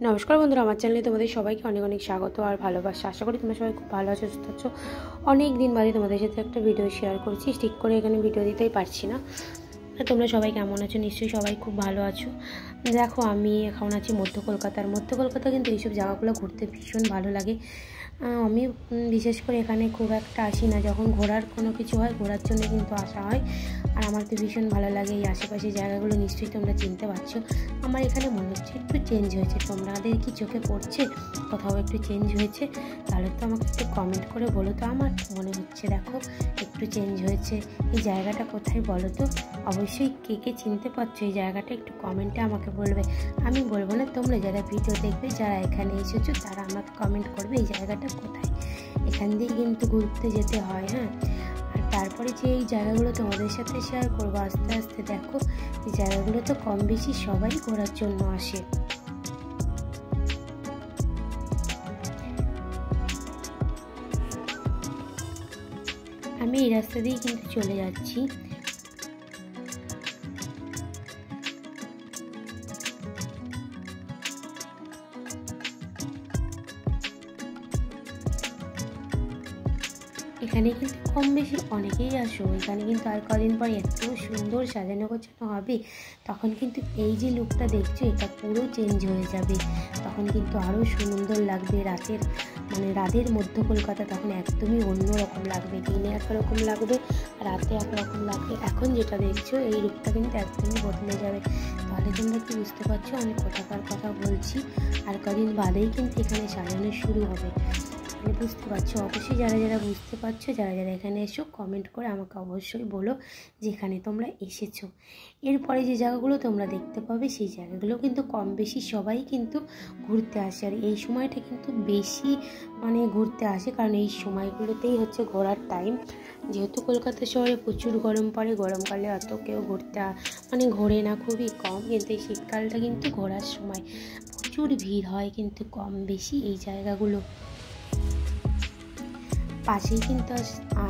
নমস্কার বন্ধুরা, আমার চ্যানেলে তোমাদের সবাইকে অনেক অনেক স্বাগত আর ভালোবাসা। আশা করি তোমরা সবাই খুব ভালো আছো, সুস্থ আছো। অনেক দিন বাদে তোমাদের সাথে একটা ভিডিও শেয়ার করছি। ঠিক করে এখানে ভিডিও দিতেই পারছি না। তোমরা সবাই কেমন আছো? নিশ্চয়ই সবাই খুব ভালো আছো। দেখো, আমি এখন আছি মধ্য কলকাতা কিন্তু এইসব জায়গাগুলো ঘুরতে ভীষণ ভালো লাগে। আমি বিশেষ করে এখানে খুব একটা আসি না, যখন ঘোরার কোনো কিছু হয় ঘোরার জন্য কিন্তু আসা হয়। আর আমার তো ভীষণ ভালো লাগে এই আশেপাশে জায়গাগুলো। নিশ্চয়ই তোমরা চিনতে পারছো। আমার এখানে মনে হচ্ছে একটু চেঞ্জ হয়েছে। তোমাদের কি চোখে পড়ছে কোথাও একটু চেঞ্জ হয়েছে? তাহলে তো আমাকে একটু কমেন্ট করে বলো তো। আমার মনে হচ্ছে দেখো একটু চেঞ্জ হয়েছে। এই জায়গাটা কোথায় বলো তো? অবশ্যই কে কে চিনতে পারছো এই জায়গাটা একটু কমেন্টে আমাকে বলবে। আমি বলবো না, তোমরা যারা ভিডিও দেখবে, যারা এখানে এসেছো তারা আমাকে কমেন্ট করবে এই জায়গাটা কোথায়। এখান দিয়ে কিন্তু ঘুরতে যেতে হয়। হ্যাঁ, আর তারপরে যে এই জায়গাগুলো তোমাদের সাথে শেয়ার করবো আস্তে আস্তে। দেখো, এই জায়গাগুলো তো কম বেশি সবাই ঘোরার জন্য আসে। আমি এই রাস্তা দিয়ে কিন্তু চলে যাচ্ছি। এখানে কিন্তু কম বেশি অনেকেই আসো। এখানে কিন্তু আর কদিন পর এত সুন্দর সাজানো গোছানো হবে, তখন কিন্তু এই যে লুকটা দেখছো এটা পুরো চেঞ্জ হয়ে যাবে। তখন কিন্তু আরও সুন্দর লাগবে। রাতের মধ্য কলকাতা তখন একদমই অন্যরকম লাগবে। দিনে একরকম লাগবে, রাতে একরকম লাগবে। এখন যেটা দেখছো এই লুকটা কিন্তু একদমই বদলে যাবে। তাহলে তোমরা কি বুঝতে পারছো আমি কোথাকার কথা বলছি? আর কদিন বাদেই কিন্তু এখানে সাজানো শুরু হবে। বুঝতে পারছো? অবশ্যই যারা যারা বুঝতে পারছো, যারা যারা এখানে এসো কমেন্ট করে আমাকে অবশ্যই বলো যেখানে তোমরা এসেছো। এরপরে যে জায়গাগুলো তোমরা দেখতে পাবে সেই জায়গাগুলো কিন্তু কম বেশি সবাই কিন্তু ঘুরতে আসে। আর এই সময়টা কিন্তু বেশি ঘুরতে আসে, কারণ এই সময়গুলোতেই হচ্ছে ঘোরার টাইম। যেহেতু কলকাতা শহরে প্রচুর গরম পড়ে, গরমকালে অত কেউ ঘুরতে ঘোরে না, খুবই কম। কিন্তু এই শীতকালটা কিন্তু ঘোরার সময় প্রচুর ভিড় হয় কিন্তু কম বেশি এই জায়গাগুলো। পাশেই কিন্তু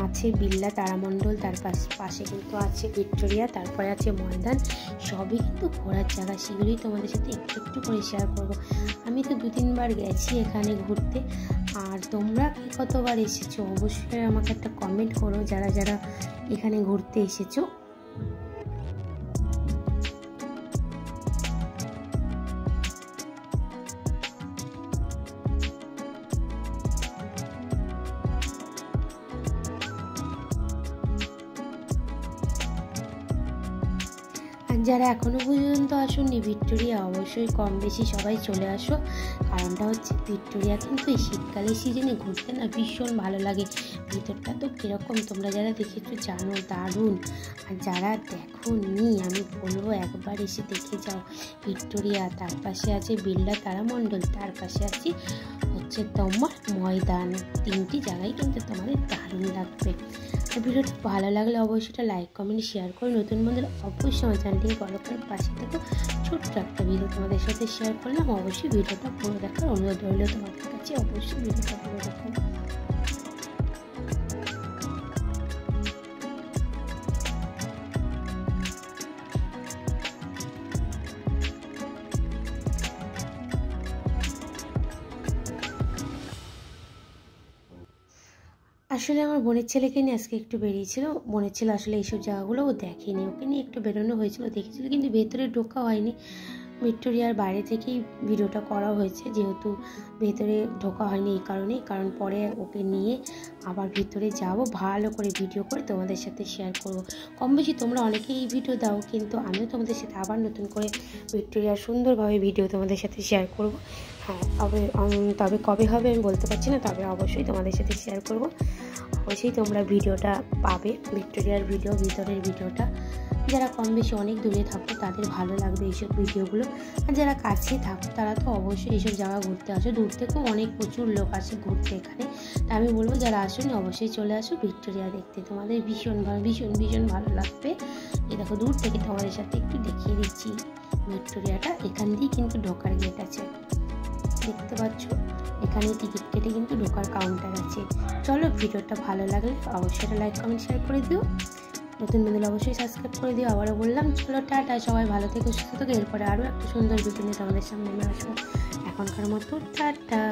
আছে বিড়লা তারামণ্ডল, তার পাশে কিন্তু আছে ভিক্টোরিয়া, তারপরে আছে ময়দান। সবই কিন্তু ঘোরার জায়গা। সেগুলোই তোমাদের সাথে একটু একটু করে শেয়ার করবো। আমি তো 2-3 বার গেছি এখানে ঘুরতে। আর তোমরা কতবার এসেছো অবশ্যই আমাকে একটা কমেন্ট করো, যারা যারা এখানে ঘুরতে এসেছো। আর যারা এখনও পর্যন্ত আসুননি ভিক্টোরিয়া, অবশ্যই কম বেশি সবাই চলে আসো। কারণটা হচ্ছে ভিক্টোরিয়া কিন্তু এই শীতকালের সিজনে ঘুরতে না ভীষণ ভালো লাগে। ভিতরটা তো কীরকম তোমরা যারা দেখেছো জানো, দারুণ। আর যারা দেখোনি আমি বলবো একবার এসে দেখে যাও ভিক্টোরিয়া। তার পাশে আছে বিড়লা তারামণ্ডল, তার পাশে আছে হচ্ছে তোমার ময়দান। 3টি জায়গায় কিন্তু তোমাদের দারুণ লাগবে। আর ভিডিওটা ভালো লাগলে অবশ্যই লাইক কমেন্ট শেয়ার করে নতুন বন্ধুরা অবশ্যই আমার চ্যানেলটিকে ফলো করে পাশে থেকো। ছোট্ট একটা ভিডিও তোমাদের সাথে শেয়ার করলাম। অবশ্যই ভিডিওটা পুরো দেখার অনুরোধ রইল তোমাদের কাছে। অবশ্যই ভিডিওটা পুরো দেখো। আসলে আমার বোনের ছেলেকে নিয়ে আজকে একটু বেরিয়েছিল। বোনের ছেলে আসলে এইসব জায়গাগুলো ও দেখেনি, ওকে নিয়ে একটু বেরোনো হয়েছিল, দেখেছিল, কিন্তু ভেতরে ঢোকা হয়নি। ভিক্টোরিয়ার বাইরে থেকেই ভিডিওটা করা হয়েছে, যেহেতু ভেতরে ঢোকা হয়নি এই কারণেই। কারণ পরে ওকে নিয়ে আবার ভিতরে যাব, ভালো করে ভিডিও করে তোমাদের সাথে শেয়ার করব। কম বেশি তোমরা অনেকেই এই ভিডিও দাও, কিন্তু আমিও তোমাদের সাথে আবার নতুন করে ভিক্টোরিয়ার সুন্দরভাবে ভিডিও তোমাদের সাথে শেয়ার করব। হ্যাঁ, তবে কবে হবে আমি বলতে পারছি না, তবে অবশ্যই তোমাদের সাথে শেয়ার করব। অবশ্যই তোমরা ভিডিওটা পাবে, ভিক্টোরিয়ার ভিতরের ভিডিওটা। যারা কম বেশি অনেক দূরে থাকো তাদের ভালো লাগবে এইসব ভিডিওগুলো। আর যারা কাছে থাকো তারা তো অবশ্যই এইসব জায়গা ঘুরতে আসো। দূর থেকেও প্রচুর লোক আসে ঘুরতে এখানে। তা আমি বলবো যারা আসোনি অবশ্যই চলে আসো ভিক্টোরিয়া দেখতে, তোমাদের ভীষণ ভালো লাগবে। এই দেখো দূর থেকে তোমাদের সাথে একটু দেখিয়ে দিচ্ছি ভিক্টোরিয়াটা। এখান দিয়ে কিন্তু ঢোকার গেট আছে, দেখতে পাচ্ছ। এখানে টিকিট কেটে কিন্তু ঢোকার কাউন্টার আছে। চলো, ভিডিওটা ভালো লাগলে অবশ্যই লাইক কমেন্ট শেয়ার করে দিও। নতুন বন্ধুরা অবশ্যই সাবস্ক্রাইব করে দিও। আবারও বললাম চলো টাটা, সবাই ভালো থেকো, সুস্থ থেকো। এরপরে আরও একটা সুন্দর ভিডিও নিয়ে তোমাদের সামনে আসবো। এখনকার মতো টাটা।